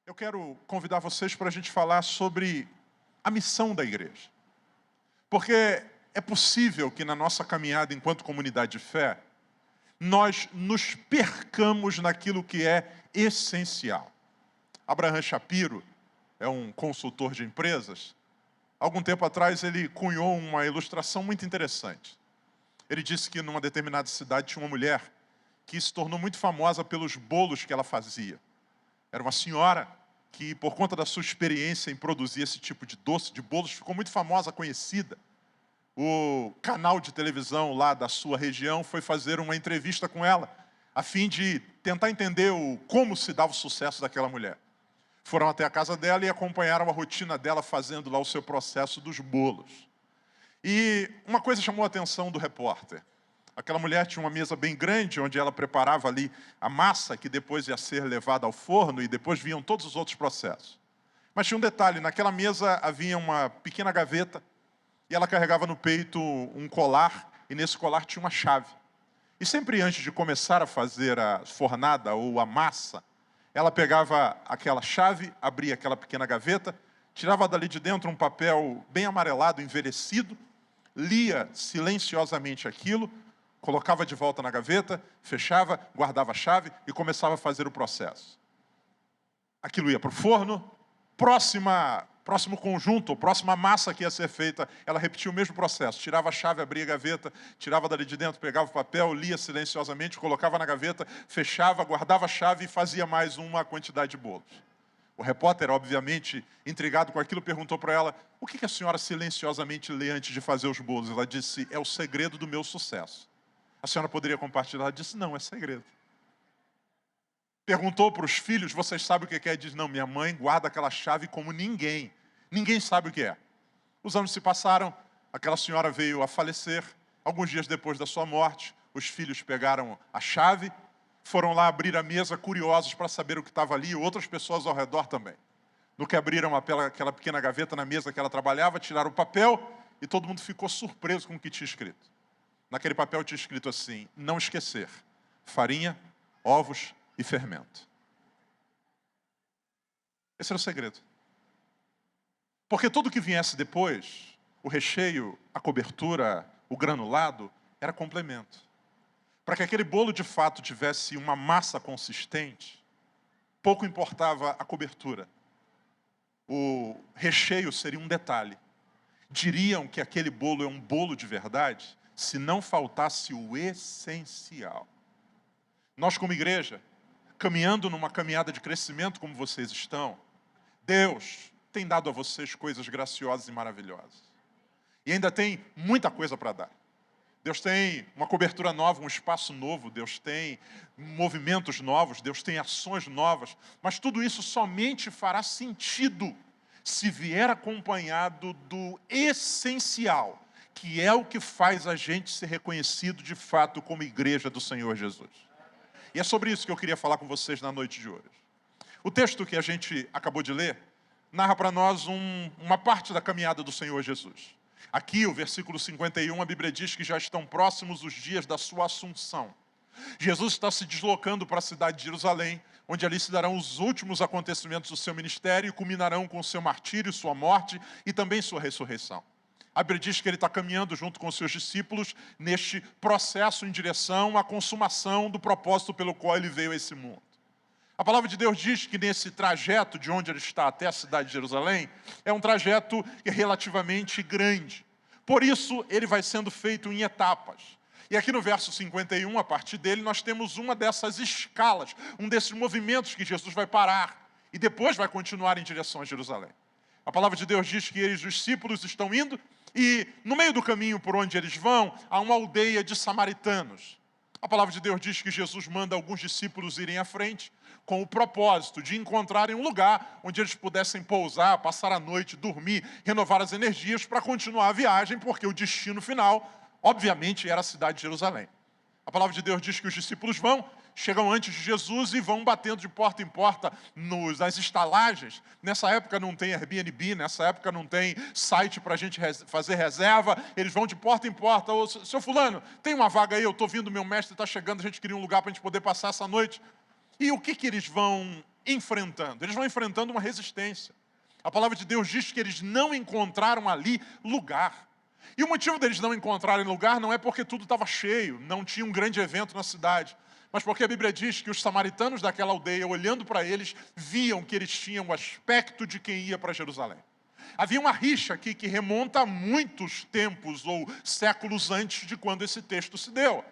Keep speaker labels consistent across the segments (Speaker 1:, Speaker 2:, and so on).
Speaker 1: Eu quero convidar vocês para a gente falar sobre a missão da igreja. Porque é possível que na nossa caminhada enquanto comunidade de fé, nós nos percamos naquilo que é essencial. Abraham Shapiro é um consultor de empresas. Algum tempo atrás ele cunhou uma ilustração muito interessante. Ele disse que numa determinada cidade tinha uma mulher que se tornou muito famosa pelos bolos que ela fazia. Era uma senhora que, por conta da sua experiência em produzir esse tipo de doce, de bolos, ficou muito famosa, conhecida. O canal de televisão lá da sua região foi fazer uma entrevista com ela, a fim de tentar entender como se dava o sucesso daquela mulher. Foram até a casa dela e acompanharam a rotina dela fazendo lá o seu processo dos bolos. E uma coisa chamou a atenção do repórter. Aquela mulher tinha uma mesa bem grande, onde ela preparava ali a massa, que depois ia ser levada ao forno, e depois vinham todos os outros processos. Mas tinha um detalhe, naquela mesa havia uma pequena gaveta, e ela carregava no peito um colar, e nesse colar tinha uma chave. E sempre antes de começar a fazer a fornada ou a massa, ela pegava aquela chave, abria aquela pequena gaveta, tirava dali de dentro um papel bem amarelado, envelhecido, lia silenciosamente aquilo, colocava de volta na gaveta, fechava, guardava a chave e começava a fazer o processo. Aquilo ia para o forno, próximo conjunto, próxima massa que ia ser feita, ela repetia o mesmo processo. Tirava a chave, abria a gaveta, tirava dali de dentro, pegava o papel, lia silenciosamente, colocava na gaveta, fechava, guardava a chave e fazia mais uma quantidade de bolos. O repórter, obviamente, intrigado com aquilo, perguntou para ela: o que a senhora silenciosamente lê antes de fazer os bolos? Ela disse: é o segredo do meu sucesso. A senhora poderia compartilhar? Ela disse: não, é segredo. Perguntou para os filhos: vocês sabem o que é? Ele disse: não, minha mãe guarda aquela chave como ninguém. Ninguém sabe o que é. Os anos se passaram, aquela senhora veio a falecer. Alguns dias depois da sua morte, os filhos pegaram a chave, foram lá abrir a mesa, curiosos para saber o que estava ali, e outras pessoas ao redor também. No que abriram aquela pequena gaveta na mesa que ela trabalhava, tiraram o papel, e todo mundo ficou surpreso com o que tinha escrito. Naquele papel tinha escrito assim: não esquecer, farinha, ovos e fermento. Esse era o segredo. Porque tudo que viesse depois, o recheio, a cobertura, o granulado, era complemento. Para que aquele bolo de fato tivesse uma massa consistente, pouco importava a cobertura. O recheio seria um detalhe. Diriam que aquele bolo é um bolo de verdade se não faltasse o essencial. Nós, como igreja, caminhando numa caminhada de crescimento como vocês estão, Deus tem dado a vocês coisas graciosas e maravilhosas. E ainda tem muita coisa para dar. Deus tem uma cobertura nova, um espaço novo, Deus tem movimentos novos, Deus tem ações novas, mas tudo isso somente fará sentido se vier acompanhado do essencial, que é o que faz a gente ser reconhecido de fato como igreja do Senhor Jesus. E é sobre isso que eu queria falar com vocês na noite de hoje. O texto que a gente acabou de ler narra para nós uma parte da caminhada do Senhor Jesus. Aqui, o versículo 51, a Bíblia diz que já estão próximos os dias da sua assunção. Jesus está se deslocando para a cidade de Jerusalém, onde ali se darão os últimos acontecimentos do seu ministério e culminarão com o seu martírio, sua morte e também sua ressurreição. A Bíblia diz que ele está caminhando junto com os seus discípulos neste processo em direção à consumação do propósito pelo qual ele veio a esse mundo. A palavra de Deus diz que nesse trajeto de onde ele está até a cidade de Jerusalém, é um trajeto relativamente grande. Por isso, ele vai sendo feito em etapas. E aqui no verso 51, a partir dele, nós temos uma dessas escalas, um desses movimentos que Jesus vai parar e depois vai continuar em direção a Jerusalém. A palavra de Deus diz que eles, os discípulos, estão indo e no meio do caminho por onde eles vão, há uma aldeia de samaritanos. A palavra de Deus diz que Jesus manda alguns discípulos irem à frente com o propósito de encontrarem um lugar onde eles pudessem pousar, passar a noite, dormir, renovar as energias para continuar a viagem, porque o destino final, obviamente, era a cidade de Jerusalém. A palavra de Deus diz que os discípulos chegam antes de Jesus e vão batendo de porta em porta nas estalagens. Nessa época não tem Airbnb, nessa época não tem site para a gente fazer reserva. Eles vão de porta em porta. Ô, seu fulano, tem uma vaga aí, eu estou vindo, meu mestre está chegando, a gente queria um lugar para a gente poder passar essa noite. E o que eles vão enfrentando? Eles vão enfrentando uma resistência. A palavra de Deus diz que eles não encontraram ali lugar. E o motivo deles não encontrarem lugar não é porque tudo estava cheio, não tinha um grande evento na cidade, mas porque a Bíblia diz que os samaritanos daquela aldeia, olhando para eles, viam que eles tinham o aspecto de quem ia para Jerusalém. Havia uma rixa aqui que remonta a muitos tempos ou séculos antes de quando esse texto se deu.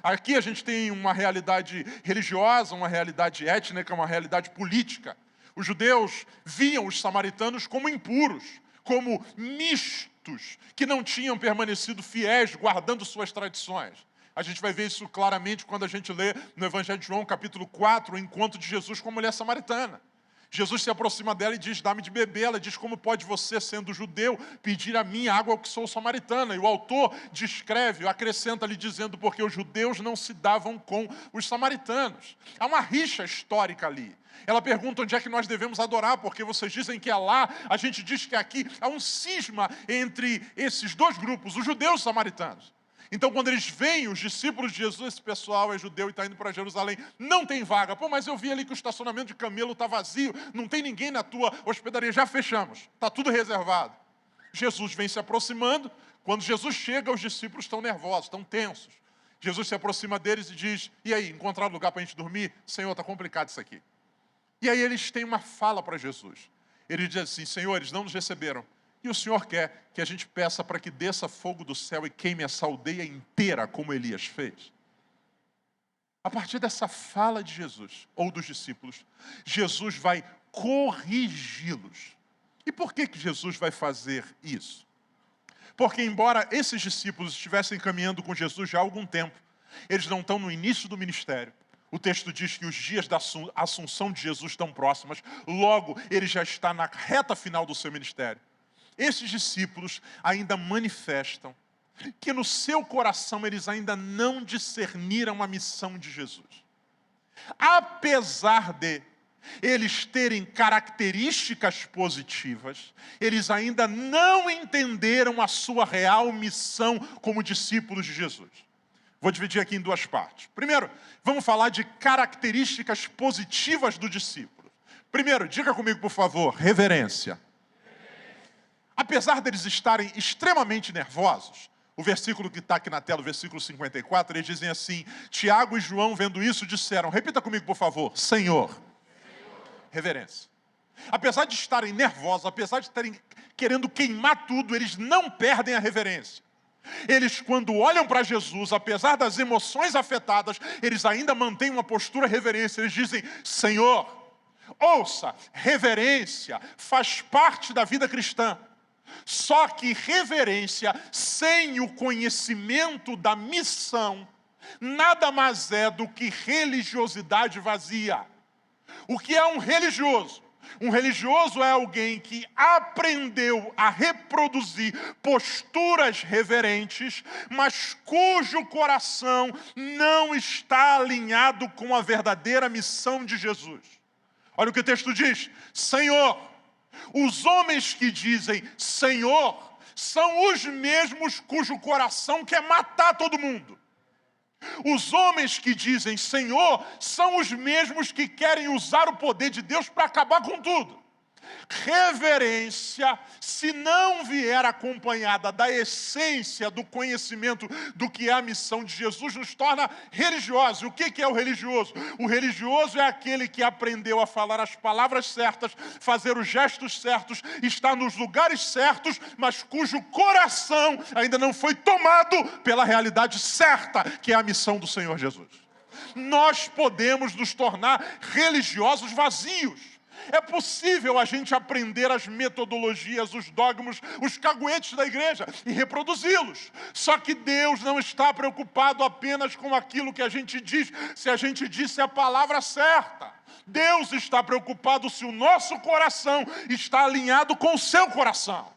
Speaker 1: Aqui a gente tem uma realidade religiosa, uma realidade étnica, uma realidade política. Os judeus viam os samaritanos como impuros, como mistos, que não tinham permanecido fiéis, guardando suas tradições. A gente vai ver isso claramente quando a gente lê no Evangelho de João, capítulo 4, o encontro de Jesus com a mulher samaritana. Jesus se aproxima dela e diz, dá-me de beber. Ela diz, como pode você, sendo judeu, pedir a mim água que sou samaritana? E o autor descreve, acrescenta ali dizendo, porque os judeus não se davam com os samaritanos. Há uma rixa histórica ali. Ela pergunta onde é que nós devemos adorar, porque vocês dizem que é lá, a gente diz que aqui. Há um cisma entre esses dois grupos, os judeus e os samaritanos. Então, quando eles veem os discípulos de Jesus, esse pessoal é judeu e está indo para Jerusalém, não tem vaga. Pô, mas eu vi ali que o estacionamento de camelo está vazio, não tem ninguém na tua hospedaria, já fechamos, está tudo reservado. Jesus vem se aproximando, quando Jesus chega, os discípulos estão nervosos, estão tensos. Jesus se aproxima deles e diz, e aí, encontraram lugar para a gente dormir? Senhor, está complicado isso aqui. E aí eles têm uma fala para Jesus. Ele diz assim, Senhor, eles não nos receberam. E o Senhor quer que a gente peça para que desça fogo do céu e queime essa aldeia inteira, como Elias fez. A partir dessa fala de Jesus, ou dos discípulos, Jesus vai corrigi-los. E por que Jesus vai fazer isso? Porque embora esses discípulos estivessem caminhando com Jesus já há algum tempo, eles não estão no início do ministério. O texto diz que os dias da assunção de Jesus estão próximas, logo ele já está na reta final do seu ministério. Esses discípulos ainda manifestam que no seu coração eles ainda não discerniram a missão de Jesus. Apesar de eles terem características positivas, eles ainda não entenderam a sua real missão como discípulos de Jesus. Vou dividir aqui em duas partes. Primeiro, vamos falar de características positivas do discípulo. Primeiro, diga comigo, por favor, reverência. Apesar deles estarem extremamente nervosos, o versículo que está aqui na tela, o versículo 54, eles dizem assim, Tiago e João, vendo isso, disseram, repita comigo, por favor, Senhor. Reverência. Apesar de estarem nervosos, apesar de estarem querendo queimar tudo, eles não perdem a reverência. Eles, quando olham para Jesus, apesar das emoções afetadas, eles ainda mantêm uma postura reverência. Eles dizem, Senhor, ouça, reverência faz parte da vida cristã. Só que reverência sem o conhecimento da missão nada mais é do que religiosidade vazia. O que é um religioso? Um religioso é alguém que aprendeu a reproduzir posturas reverentes, mas cujo coração não está alinhado com a verdadeira missão de Jesus. Olha o que o texto diz, Senhor. Os homens que dizem Senhor são os mesmos cujo coração quer matar todo mundo. Os homens que dizem Senhor são os mesmos que querem usar o poder de Deus para acabar com tudo. Reverência, se não vier acompanhada da essência do conhecimento do que é a missão de Jesus, nos torna religiosos. O que é o religioso? O religioso é aquele que aprendeu a falar as palavras certas, fazer os gestos certos, estar nos lugares certos, mas cujo coração ainda não foi tomado pela realidade certa, que é a missão do Senhor Jesus. Nós podemos nos tornar religiosos vazios. É possível a gente aprender as metodologias, os dogmas, os caguetes da igreja e reproduzi-los. Só que Deus não está preocupado apenas com aquilo que a gente diz, se a gente disse a palavra certa. Deus está preocupado se o nosso coração está alinhado com o seu coração.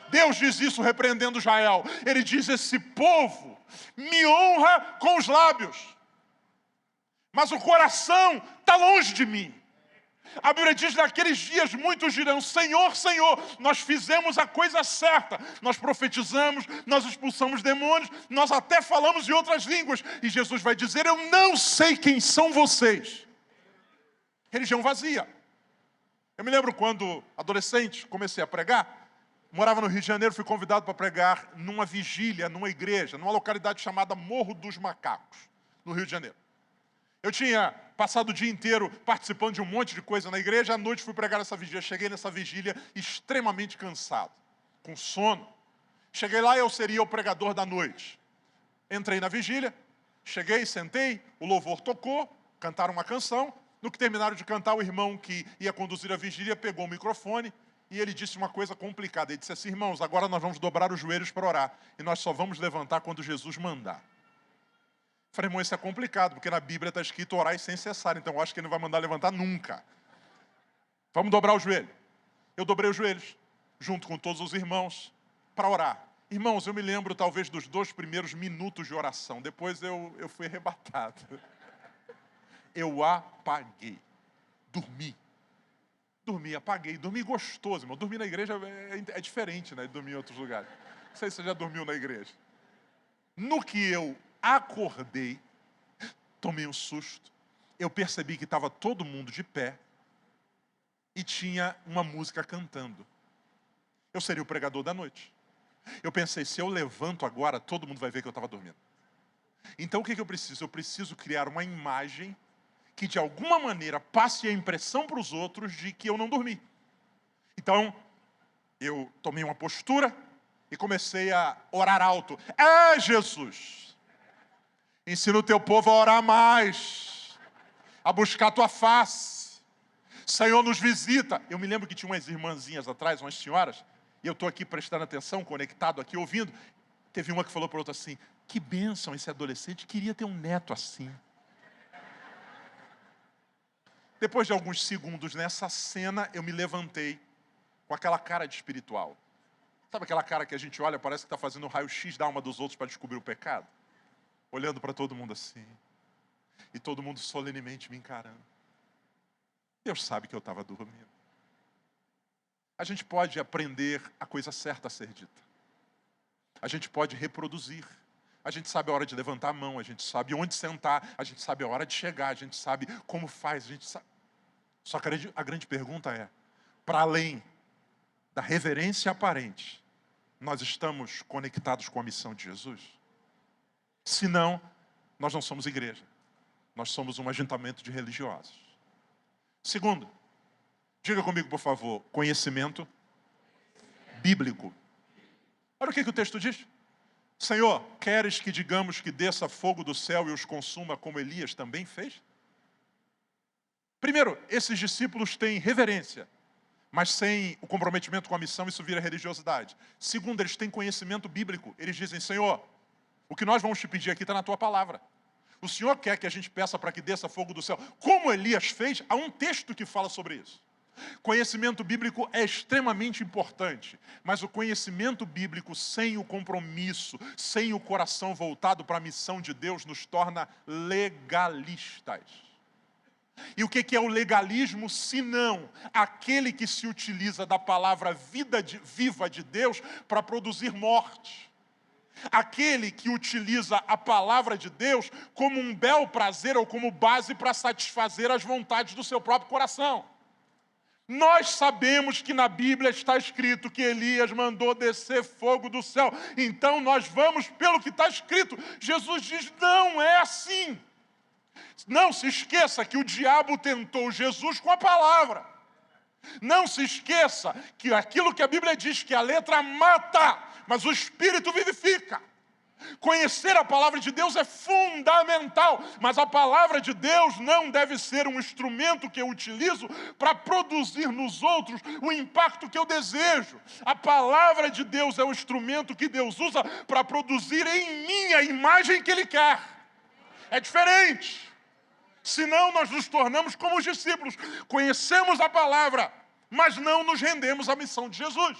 Speaker 1: Deus diz isso repreendendo Israel. Ele diz, esse povo me honra com os lábios, mas o coração está longe de mim. A Bíblia diz, naqueles dias muitos dirão, Senhor, Senhor, nós fizemos a coisa certa. Nós profetizamos, nós expulsamos demônios, nós até falamos em outras línguas. E Jesus vai dizer, eu não sei quem são vocês. Religião vazia. Eu me lembro quando, adolescente, comecei a pregar, morava no Rio de Janeiro, fui convidado para pregar numa vigília, numa igreja, numa localidade chamada Morro dos Macacos, no Rio de Janeiro. Eu tinha passado o dia inteiro participando de um monte de coisa na igreja, à noite fui pregar nessa vigília. Cheguei nessa vigília extremamente cansado, com sono. Cheguei lá e eu seria o pregador da noite. Entrei na vigília, cheguei, sentei, o louvor tocou, cantaram uma canção. No que terminaram de cantar, o irmão que ia conduzir a vigília pegou o microfone e ele disse uma coisa complicada. Ele disse assim: irmãos, agora nós vamos dobrar os joelhos para orar e nós só vamos levantar quando Jesus mandar. Falei, irmão, isso é complicado, porque na Bíblia está escrito orar sem cessar, então eu acho que ele não vai mandar levantar nunca. Vamos dobrar o joelho. Eu dobrei os joelhos, junto com todos os irmãos, para orar. Irmãos, eu me lembro talvez dos 2 primeiros minutos de oração, depois eu fui arrebatado. Eu apaguei, dormi, apaguei, dormi gostoso, irmão. Dormir na igreja é diferente, né, de dormir em outros lugares. Não sei se você já dormiu na igreja. No que eu acordei, tomei um susto, eu percebi que estava todo mundo de pé e tinha uma música cantando. Eu seria o pregador da noite. Eu pensei, se eu levanto agora, todo mundo vai ver que eu estava dormindo. Então o que eu preciso? Eu preciso criar uma imagem que de alguma maneira passe a impressão para os outros de que eu não dormi. Então, eu tomei uma postura e comecei a orar alto. Jesus, ensina o teu povo a orar mais, a buscar a tua face. Senhor, nos visita. Eu me lembro que tinha umas irmãzinhas atrás, umas senhoras, e eu estou aqui prestando atenção, conectado aqui, ouvindo. Teve uma que falou para outra assim: que bênção esse adolescente, queria ter um neto assim. Depois de alguns segundos nessa cena, eu me levantei com aquela cara de espiritual. Sabe aquela cara que a gente olha, parece que está fazendo um raio-x da alma dos outros para descobrir o pecado? Olhando para todo mundo assim. E todo mundo solenemente me encarando. Deus sabe que eu estava dormindo. A gente pode aprender a coisa certa a ser dita. A gente pode reproduzir. A gente sabe a hora de levantar a mão, a gente sabe onde sentar, a gente sabe a hora de chegar, a gente sabe como faz, a gente sabe. Só que a grande pergunta é, para além da reverência aparente, nós estamos conectados com a missão de Jesus? Se não, nós não somos igreja. Nós somos um ajuntamento de religiosos. Segundo, diga comigo, por favor, conhecimento bíblico. Olha o que o texto diz. Senhor, queres que digamos que desça fogo do céu e os consuma como Elias também fez? Primeiro, esses discípulos têm reverência, mas sem o comprometimento com a missão, isso vira religiosidade. Segundo, eles têm conhecimento bíblico. Eles dizem, Senhor, o que nós vamos te pedir aqui está na tua palavra. O Senhor quer que a gente peça para que desça fogo do céu. Como Elias fez, há um texto que fala sobre isso. Conhecimento bíblico é extremamente importante, mas o conhecimento bíblico sem o compromisso, sem o coração voltado para a missão de Deus, nos torna legalistas. E o que é o legalismo, senão aquele que se utiliza da palavra viva de Deus para produzir morte? Aquele que utiliza a palavra de Deus como um bel prazer ou como base para satisfazer as vontades do seu próprio coração. Nós sabemos que na Bíblia está escrito que Elias mandou descer fogo do céu. Então nós vamos pelo que está escrito. Jesus diz, não é assim. Não se esqueça que o diabo tentou Jesus com a palavra. Não se esqueça que aquilo que a Bíblia diz, que a letra mata, mas o Espírito vivifica. Conhecer a palavra de Deus é fundamental, mas a palavra de Deus não deve ser um instrumento que eu utilizo para produzir nos outros o impacto que eu desejo. A palavra de Deus é o instrumento que Deus usa para produzir em mim a imagem que Ele quer. É diferente. Senão nós nos tornamos como os discípulos. Conhecemos a palavra, mas não nos rendemos à missão de Jesus.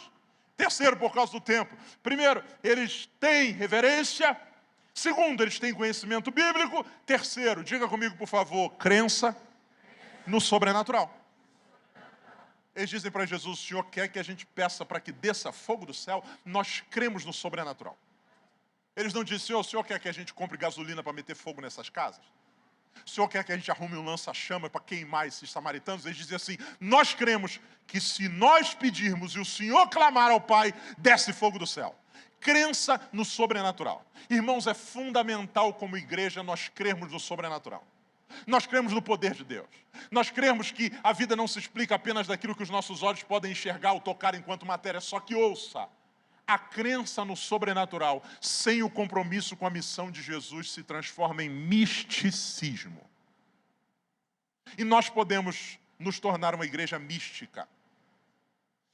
Speaker 1: Terceiro, por causa do tempo. Primeiro, eles têm reverência. Segundo, eles têm conhecimento bíblico. Terceiro, diga comigo, por favor, crença no sobrenatural. Eles dizem para Jesus, o Senhor quer que a gente peça para que desça fogo do céu? Nós cremos no sobrenatural. Eles não dizem, o Senhor quer que a gente compre gasolina para meter fogo nessas casas? O Senhor quer que a gente arrume um lança-chama para queimar esses samaritanos? Eles dizem assim: nós cremos que se nós pedirmos e o Senhor clamar ao Pai, desce fogo do céu. Crença no sobrenatural. Irmãos, é fundamental como igreja nós crermos no sobrenatural. Nós cremos no poder de Deus. Nós cremos que a vida não se explica apenas daquilo que os nossos olhos podem enxergar ou tocar enquanto matéria. Só que ouça, a crença no sobrenatural, sem o compromisso com a missão de Jesus, se transforma em misticismo. E nós podemos nos tornar uma igreja mística.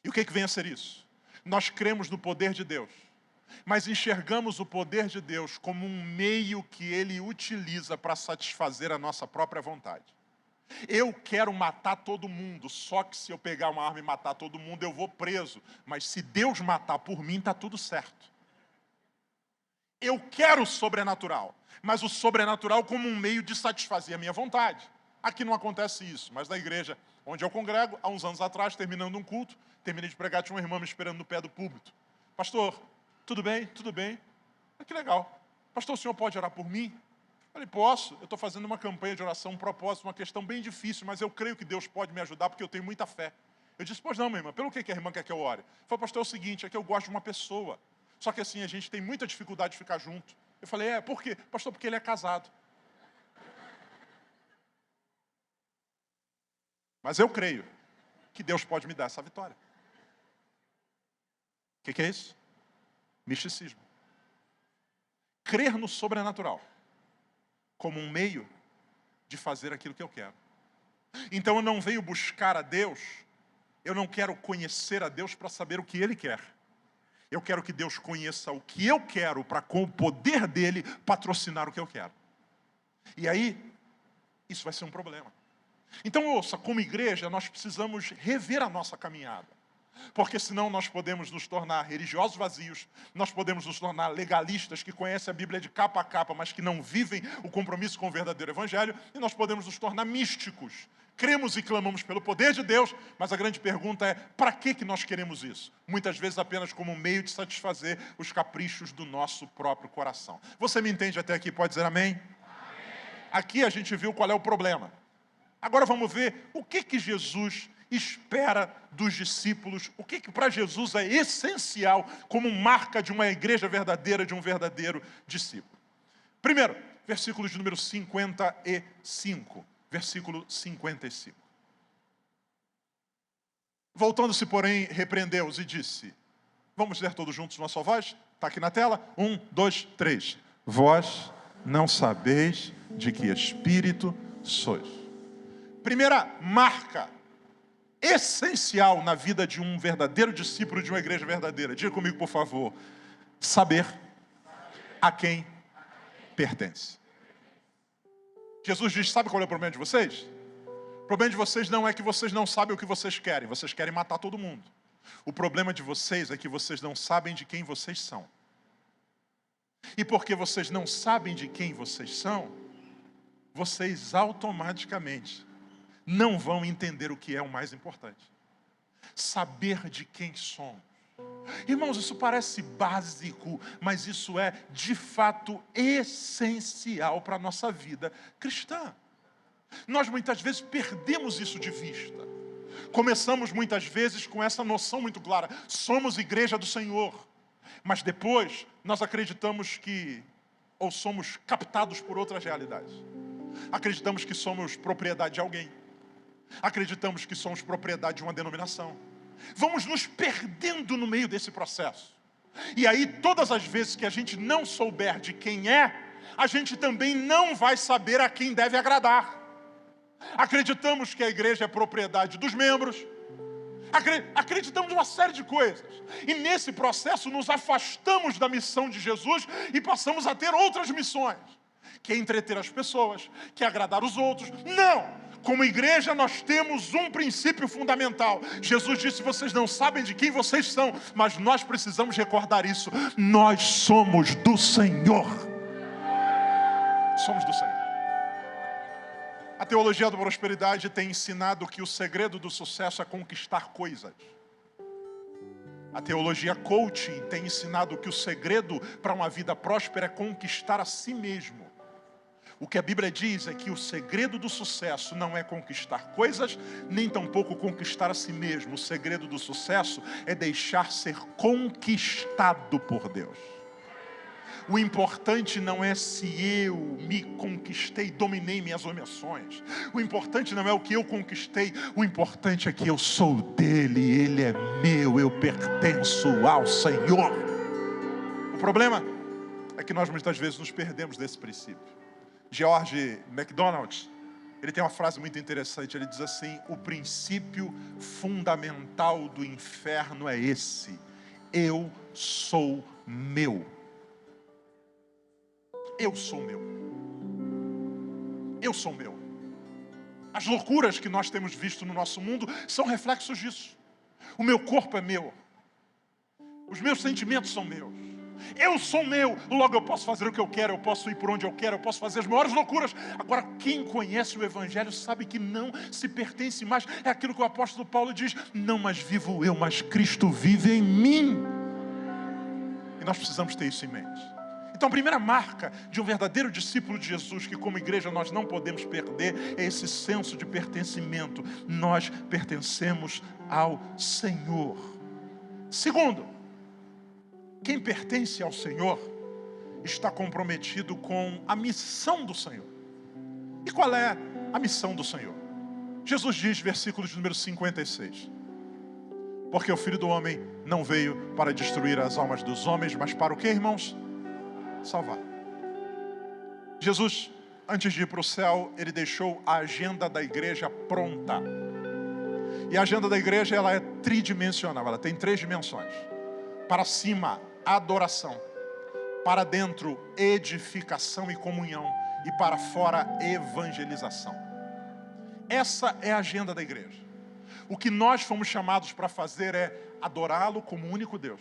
Speaker 1: E o que vem a ser isso? Nós cremos no poder de Deus, mas enxergamos o poder de Deus como um meio que Ele utiliza para satisfazer a nossa própria vontade. Eu quero matar todo mundo, só que se eu pegar uma arma e matar todo mundo, eu vou preso. Mas se Deus matar por mim, está tudo certo. Eu quero o sobrenatural, mas o sobrenatural como um meio de satisfazer a minha vontade. Aqui não acontece isso, mas na igreja onde eu congrego, há uns anos atrás, terminando um culto, terminei de pregar, tinha uma irmã me esperando no pé do púlpito. Pastor, tudo bem? Tudo bem. Ah, que legal. Pastor, o senhor pode orar por mim? Eu falei, posso. Eu estou fazendo uma campanha de oração, um propósito, uma questão bem difícil, mas eu creio que Deus pode me ajudar porque eu tenho muita fé. Eu disse, pois não, minha irmã, pelo que a irmã quer que eu ore? Eu falei, pastor, é o seguinte, é que eu gosto de uma pessoa. Só que assim, a gente tem muita dificuldade de ficar junto. Eu falei, por quê? Pastor, porque ele é casado. Mas eu creio que Deus pode me dar essa vitória. O que é isso? Misticismo. Crer no sobrenatural como um meio de fazer aquilo que eu quero. Então eu não venho buscar a Deus, eu não quero conhecer a Deus para saber o que Ele quer. Eu quero que Deus conheça o que eu quero para, com o poder dEle, patrocinar o que eu quero. E aí, isso vai ser um problema. Então ouça, como igreja nós precisamos rever a nossa caminhada. Porque senão nós podemos nos tornar religiosos vazios, nós podemos nos tornar legalistas que conhecem a Bíblia de capa a capa, mas que não vivem o compromisso com o verdadeiro evangelho, e nós podemos nos tornar místicos. Cremos e clamamos pelo poder de Deus, mas a grande pergunta é, para que nós queremos isso? Muitas vezes apenas como um meio de satisfazer os caprichos do nosso próprio coração. Você me entende até aqui? Pode dizer amém? Aqui a gente viu qual é o problema. Agora vamos ver o que Jesus espera dos discípulos, o que para Jesus é essencial como marca de uma igreja verdadeira, de um verdadeiro discípulo. Primeiro, versículo de número 55. Versículo 55. Voltando-se, porém, repreendeu-os e disse, vamos ler todos juntos uma só voz? Está aqui na tela? 1, 2, 3. Vós não sabeis de que espírito sois. Primeira marca essencial na vida de um verdadeiro discípulo de uma igreja verdadeira. Diga comigo, por favor. Saber a quem pertence. Jesus diz, sabe qual é o problema de vocês? O problema de vocês não é que vocês não sabem o que vocês querem matar todo mundo. O problema de vocês é que vocês não sabem de quem vocês são. E porque vocês não sabem de quem vocês são, vocês automaticamente não vão entender o que é o mais importante. Saber de quem somos. Irmãos, isso parece básico, mas isso é, de fato, essencial para a nossa vida cristã. Nós, muitas vezes, perdemos isso de vista. Começamos, muitas vezes, com essa noção muito clara. Somos igreja do Senhor. Mas depois, nós acreditamos que, ou somos captados por outras realidades. Acreditamos que somos propriedade de alguém. Acreditamos que somos propriedade de uma denominação. Vamos nos perdendo no meio desse processo. E aí, todas as vezes que a gente não souber de quem é, a gente também não vai saber a quem deve agradar. Acreditamos que a igreja é propriedade dos membros. Acreditamos em uma série de coisas. E nesse processo nos afastamos da missão de Jesus e passamos a ter outras missões. Que é entreter as pessoas, que é agradar os outros. Não! Como igreja, nós temos um princípio fundamental. Jesus disse, vocês não sabem de quem vocês são, mas nós precisamos recordar isso. Nós somos do Senhor. Somos do Senhor. A teologia da prosperidade tem ensinado que o segredo do sucesso é conquistar coisas. A teologia coaching tem ensinado que o segredo para uma vida próspera é conquistar a si mesmo. O que a Bíblia diz é que o segredo do sucesso não é conquistar coisas, nem tampouco conquistar a si mesmo. O segredo do sucesso é deixar ser conquistado por Deus. O importante não é se eu me conquistei, dominei minhas emoções. O importante não é o que eu conquistei. O importante é que eu sou dele, ele é meu, eu pertenço ao Senhor. O problema é que nós muitas vezes nos perdemos desse princípio. George MacDonald, ele tem uma frase muito interessante. Ele diz assim: o princípio fundamental do inferno é esse: eu sou meu. Eu sou meu. Eu sou meu. As loucuras que nós temos visto no nosso mundo são reflexos disso. O meu corpo é meu. Os meus sentimentos são meus. Eu sou meu, logo eu posso fazer o que eu quero, eu posso ir por onde eu quero, eu posso fazer as maiores loucuras. Agora, quem conhece o Evangelho sabe que não se pertence mais. É aquilo que o apóstolo Paulo diz: não mais vivo eu, mas Cristo vive em mim. E nós precisamos ter isso em mente. Então a primeira marca de um verdadeiro discípulo de Jesus, que como igreja nós não podemos perder, é esse senso de pertencimento. Nós pertencemos ao Senhor. Segundo, quem pertence ao Senhor está comprometido com a missão do Senhor. E qual é a missão do Senhor? Jesus diz, versículo de número 56. Porque o Filho do Homem não veio para destruir as almas dos homens, mas para o quê, irmãos? Salvar. Jesus, antes de ir para o céu, ele deixou a agenda da igreja pronta. E a agenda da igreja, ela é tridimensional, ela tem 3 dimensões. Para cima, adoração. Para dentro, edificação e comunhão. E para fora, evangelização. Essa é a agenda da igreja. O que nós fomos chamados para fazer é adorá-lo como único Deus.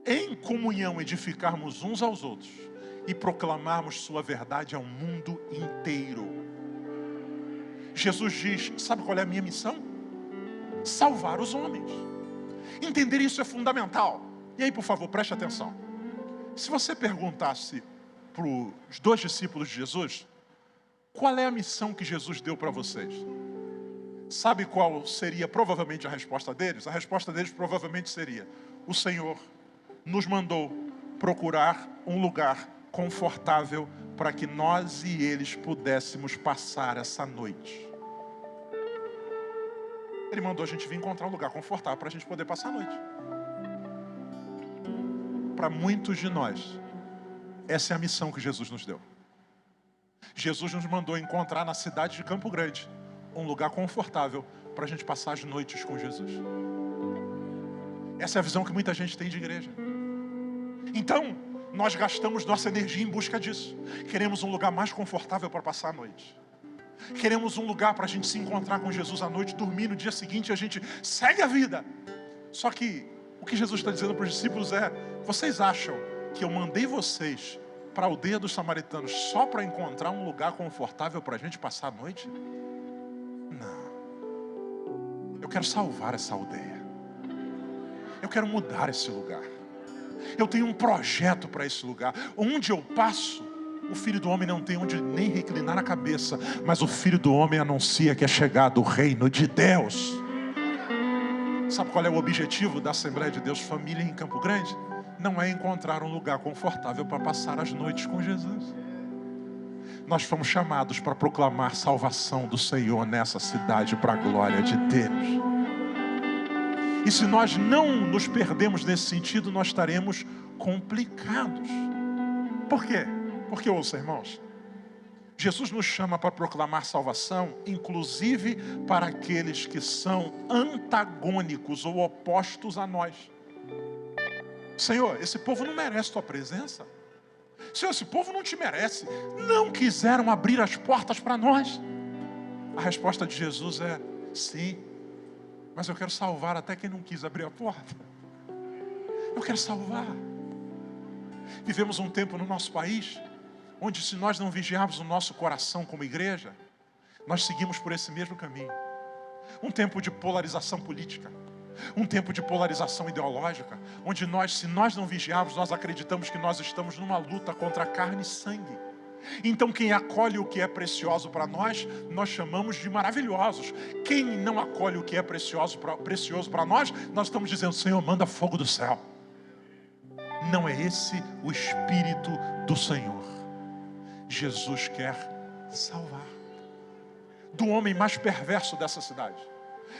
Speaker 1: Em comunhão, edificarmos uns aos outros e proclamarmos sua verdade ao mundo inteiro. Jesus diz, sabe qual é a minha missão? Salvar os homens. Entender isso é fundamental. E aí, por favor, preste atenção. Se você perguntasse para os 2 discípulos de Jesus, qual é a missão que Jesus deu para vocês? Sabe qual seria provavelmente a resposta deles? A resposta deles provavelmente seria: o Senhor nos mandou procurar um lugar confortável para que nós e eles pudéssemos passar essa noite. Ele mandou a gente vir encontrar um lugar confortável para a gente poder passar a noite. Para muitos de nós, essa é a missão que Jesus nos deu. Jesus nos mandou encontrar na cidade de Campo Grande um lugar confortável para a gente passar as noites com Jesus. Essa é a visão que muita gente tem de igreja. Então, nós gastamos nossa energia em busca disso. Queremos um lugar mais confortável para passar a noite. Queremos um lugar para a gente se encontrar com Jesus à noite, dormir, no dia seguinte a gente segue a vida. Só que o que Jesus está dizendo para os discípulos é: vocês acham que eu mandei vocês para a aldeia dos samaritanos só para encontrar um lugar confortável para a gente passar a noite? Não. Eu quero salvar essa aldeia. Eu quero mudar esse lugar. Eu tenho um projeto para esse lugar. Onde eu passo, o Filho do Homem não tem onde nem reclinar a cabeça, mas o Filho do Homem anuncia que é chegado o reino de Deus. Sabe qual é o objetivo da Assembleia de Deus Família em Campo Grande? Não é encontrar um lugar confortável para passar as noites com Jesus. Nós fomos chamados para proclamar salvação do Senhor nessa cidade para a glória de Deus. E se nós não nos perdemos nesse sentido, nós estaremos complicados. Por quê? Porque, ouça, irmãos, Jesus nos chama para proclamar salvação, inclusive para aqueles que são antagônicos ou opostos a nós. Senhor, esse povo não merece tua presença. Senhor, esse povo não te merece. Não quiseram abrir as portas para nós. A resposta de Jesus é: sim, mas eu quero salvar até quem não quis abrir a porta. Eu quero salvar. Vivemos um tempo no nosso país onde, se nós não vigiarmos o nosso coração como igreja, nós seguimos por esse mesmo caminho. Um tempo de polarização política, um tempo de polarização ideológica, onde nós, se nós não vigiarmos, nós acreditamos que nós estamos numa luta contra carne e sangue. Então quem acolhe o que é precioso para nós, nós chamamos de maravilhosos. Quem não acolhe o que é precioso para nós, nós estamos dizendo: Senhor, manda fogo do céu. Não é esse o Espírito do Senhor. Jesus quer salvar. Do homem mais perverso dessa cidade,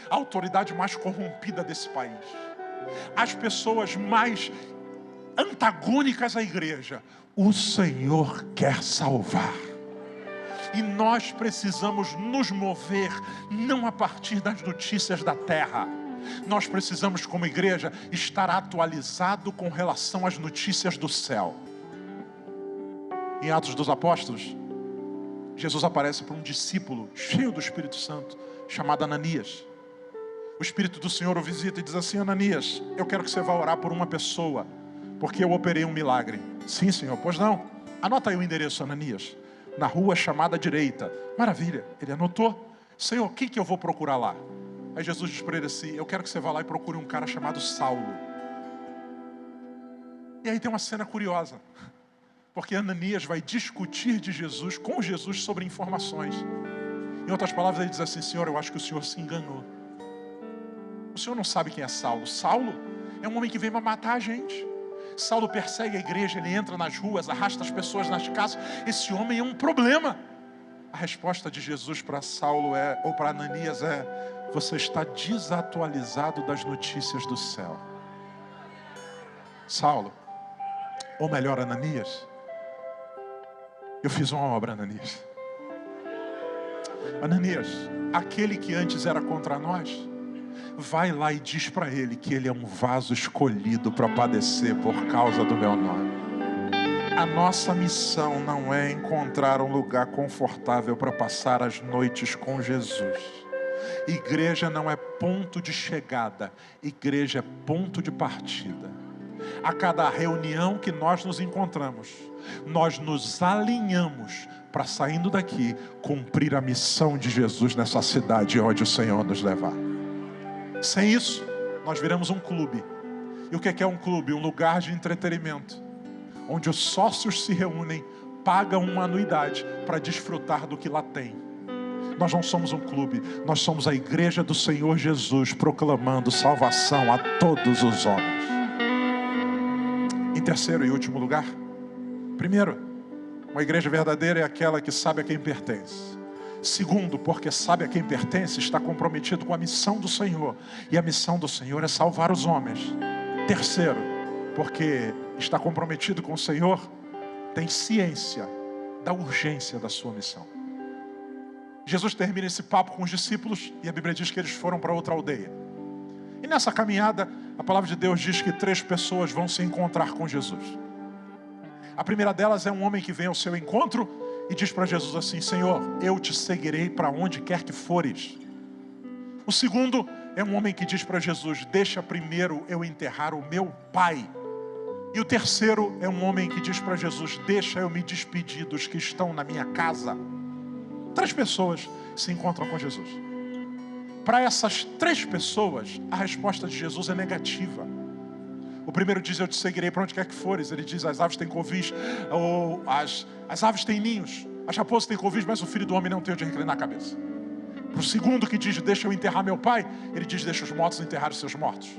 Speaker 1: a autoridade mais corrompida desse país, as pessoas mais antagônicas à igreja, o Senhor quer salvar. E nós precisamos nos mover não a partir das notícias da terra. Nós precisamos, como igreja, estar atualizado com relação às notícias do céu. Em Atos dos Apóstolos, Jesus aparece para um discípulo cheio do Espírito Santo, chamado Ananias. O Espírito do Senhor o visita e diz assim: Ananias, eu quero que você vá orar por uma pessoa, porque eu operei um milagre. Sim, Senhor. Pois não. Anota aí o endereço, Ananias. Na rua chamada direita. Maravilha. Ele anotou. Senhor, o que eu vou procurar lá? Aí Jesus diz para ele assim: eu quero que você vá lá e procure um cara chamado Saulo. E aí tem uma cena curiosa, porque Ananias vai discutir de Jesus com Jesus sobre informações. Em outras palavras, ele diz assim: Senhor, eu acho que o Senhor se enganou. O Senhor não sabe quem é Saulo. Saulo é um homem que veio para matar a gente. Saulo persegue a igreja, ele entra nas ruas, arrasta as pessoas nas casas. Esse homem é um problema. A resposta de Jesus para Saulo ou para Ananias é: você está desatualizado das notícias do céu. Saulo, ou melhor, Ananias, eu fiz uma obra, Ananias. Ananias, aquele que antes era contra nós, vai lá e diz para ele que ele é um vaso escolhido para padecer por causa do meu nome. A nossa missão não é encontrar um lugar confortável para passar as noites com Jesus. Igreja não é ponto de chegada, igreja é ponto de partida. A cada reunião que nós nos encontramos, nós nos alinhamos para, saindo daqui, cumprir a missão de Jesus nessa cidade onde o Senhor nos levar. Sem isso, nós viramos um clube. E o que é um clube? Um lugar de entretenimento, onde os sócios se reúnem, pagam uma anuidade para desfrutar do que lá tem. Nós não somos um clube, nós somos a igreja do Senhor Jesus, proclamando salvação a todos os homens. Em terceiro e último lugar, primeiro, uma igreja verdadeira é aquela que sabe a quem pertence. Segundo, porque sabe a quem pertence, está comprometido com a missão do Senhor. E a missão do Senhor é salvar os homens. Terceiro, porque está comprometido com o Senhor, tem ciência da urgência da sua missão. Jesus termina esse papo com os discípulos e a Bíblia diz que eles foram para outra aldeia. E nessa caminhada, a palavra de Deus diz que 3 pessoas vão se encontrar com Jesus. A primeira delas é um homem que vem ao seu encontro e diz para Jesus assim: Senhor, eu te seguirei para onde quer que fores. O segundo é um homem que diz para Jesus: deixa primeiro eu enterrar o meu pai. E o terceiro é um homem que diz para Jesus: deixa eu me despedir dos que estão na minha casa. 3 pessoas se encontram com Jesus. Para essas 3 pessoas, a resposta de Jesus é negativa. O primeiro diz: eu te seguirei para onde quer que fores. Ele diz: as aves têm covis, ou as aves têm ninhos, as raposas têm covis, mas o filho do homem não tem onde reclinar a cabeça. Para o segundo que diz: deixa eu enterrar meu pai, ele diz: deixa os mortos enterrar os seus mortos.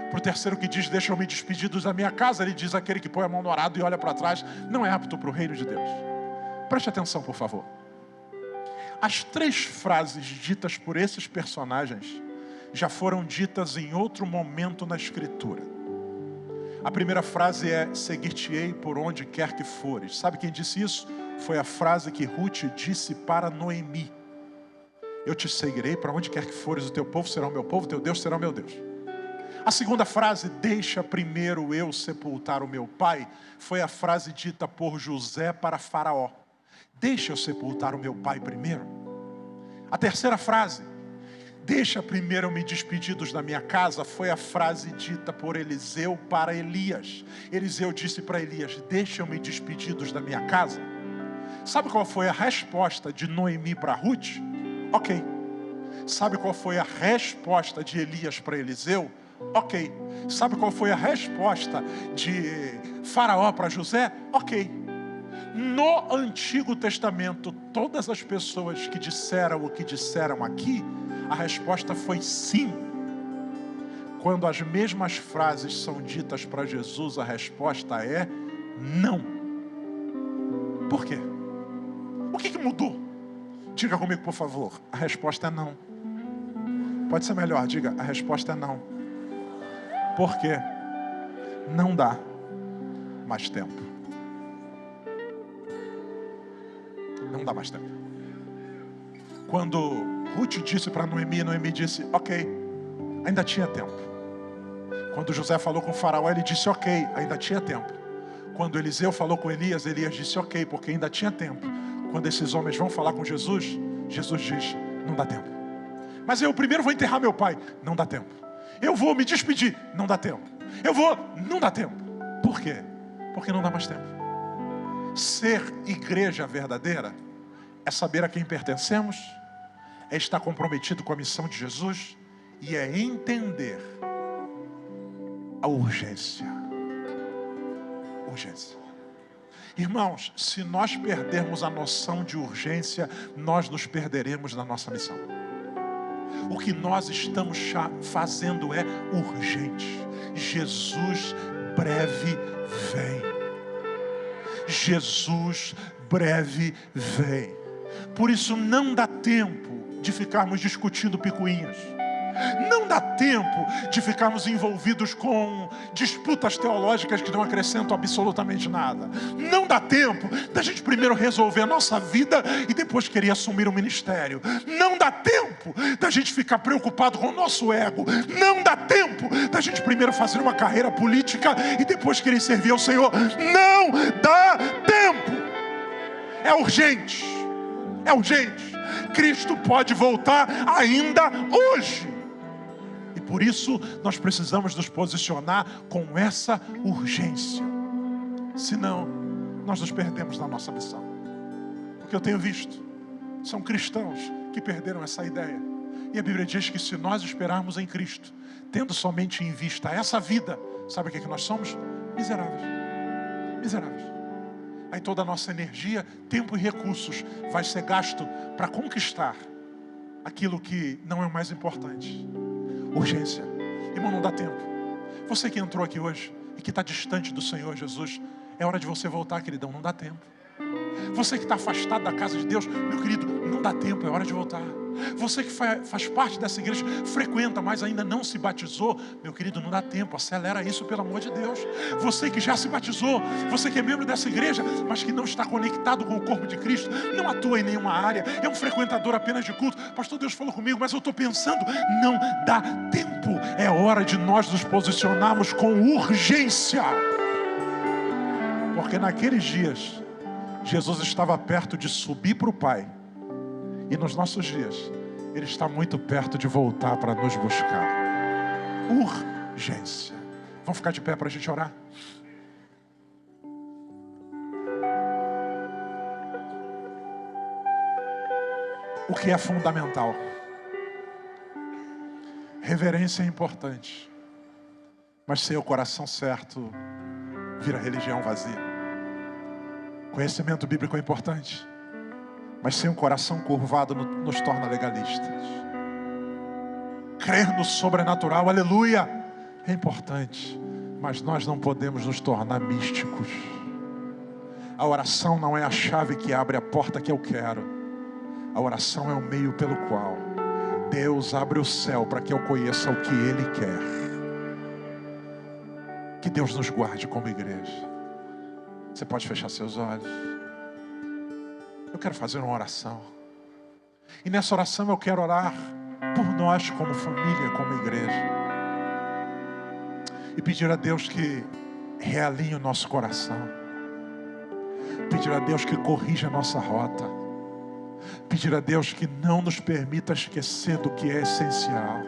Speaker 1: Para o terceiro que diz: deixa eu me despedir dos da minha casa, ele diz: aquele que põe a mão no arado e olha para trás não é apto para o reino de Deus. Preste atenção, por favor. As 3 frases ditas por esses personagens já foram ditas em outro momento na Escritura. A primeira frase é: seguir-te-ei por onde quer que fores. Sabe quem disse isso? Foi a frase que Ruth disse para Noemi: eu te seguirei para onde quer que fores, o teu povo será o meu povo, o teu Deus será o meu Deus. A segunda frase: deixa primeiro eu sepultar o meu pai, foi a frase dita por José para Faraó: deixa eu sepultar o meu pai primeiro. A terceira frase: deixa primeiro eu me despedir dos da minha casa, foi a frase dita por Eliseu para Elias. Eliseu disse para Elias: deixa eu me despedir dos da minha casa. Sabe qual foi a resposta de Noemi para Ruth? Ok. Sabe qual foi a resposta de Elias para Eliseu? Ok. Sabe qual foi a resposta de Faraó para José? Ok. no Antigo Testamento, todas as pessoas que disseram o que disseram aqui, a resposta foi sim. Quando as mesmas frases são ditas para Jesus, a resposta é não. Por quê? O que mudou? Diga comigo, por favor. A resposta é não. Pode ser melhor, diga, a resposta é não. Por quê? Não dá mais tempo. Não dá mais tempo. Quando Ruth disse para Noemi, Noemi disse, ok, ainda tinha tempo. Quando José falou com o faraó, ele disse, ok, ainda tinha tempo. Quando Eliseu falou com Elias, Elias disse, ok, porque ainda tinha tempo. Quando esses homens vão falar com Jesus, Jesus diz, não dá tempo. Mas eu primeiro vou enterrar meu pai. Não dá tempo. Eu vou me despedir. Não dá tempo. Não dá tempo. Por quê? Porque não dá mais tempo. Ser igreja verdadeira é saber a quem pertencemos, é estar comprometido com a missão de Jesus e é entender a urgência. Urgência. Irmãos, se nós perdermos a noção de urgência, nós nos perderemos na nossa missão. O que nós estamos fazendo é urgente. Jesus breve vem. Jesus breve vem. Por isso não dá tempo de ficarmos discutindo picuinhas. Não dá tempo de ficarmos envolvidos com disputas teológicas que não acrescentam absolutamente nada. Não dá tempo da gente primeiro resolver a nossa vida e depois querer assumir o ministério. Não dá tempo da gente ficar preocupado com o nosso ego. Não dá tempo da gente primeiro fazer uma carreira política e depois querer servir ao Senhor. Não dá tempo. É urgente. É urgente. Cristo pode voltar ainda hoje. Por isso, nós precisamos nos posicionar com essa urgência. Senão, nós nos perdemos na nossa missão. O que eu tenho visto são cristãos que perderam essa ideia. E a Bíblia diz que se nós esperarmos em Cristo, tendo somente em vista essa vida, sabe o que nós somos? Miseráveis. Miseráveis. Aí toda a nossa energia, tempo e recursos vai ser gasto para conquistar aquilo que não é o mais importante. Urgência. Irmão, não dá tempo. Você que entrou aqui hoje e que está distante do Senhor Jesus, é hora de você voltar, queridão, não dá tempo. Você que está afastado da casa de Deus, meu querido, não dá tempo, é hora de voltar. Você que faz parte dessa igreja, frequenta, mas ainda não se batizou, meu querido, não dá tempo, acelera isso pelo amor de Deus. Você que já se batizou, você que é membro dessa igreja, mas que não está conectado com o corpo de Cristo, não atua em nenhuma área, é um frequentador apenas de culto. Pastor, Deus falou comigo, mas eu estou pensando, não dá tempo. É hora de nós nos posicionarmos com urgência. Porque naqueles dias, Jesus estava perto de subir para o Pai. E nos nossos dias, Ele está muito perto de voltar para nos buscar. Urgência. Vamos ficar de pé para a gente orar? O que é fundamental? Reverência é importante. Mas sem o coração certo, vira religião vazia. Conhecimento bíblico é importante. Mas sem um coração curvado nos torna legalistas. Crer no sobrenatural, aleluia, é importante. Mas nós não podemos nos tornar místicos. A oração não é a chave que abre a porta que eu quero. A oração é o meio pelo qual Deus abre o céu para que eu conheça o que Ele quer. Que Deus nos guarde como igreja. Você pode fechar seus olhos. Eu quero fazer uma oração. E nessa oração eu quero orar por nós como família, como igreja. E pedir a Deus que realinhe o nosso coração. Pedir a Deus que corrija a nossa rota. Pedir a Deus que não nos permita esquecer do que é essencial.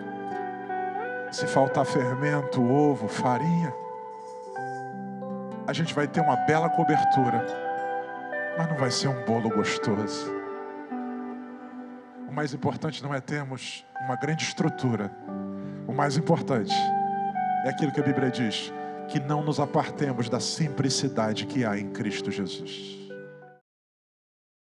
Speaker 1: Se faltar fermento, ovo, farinha, a gente vai ter uma bela cobertura. Mas não vai ser um bolo gostoso. O mais importante não é termos uma grande estrutura. O mais importante é aquilo que a Bíblia diz, que não nos apartemos da simplicidade que há em Cristo Jesus.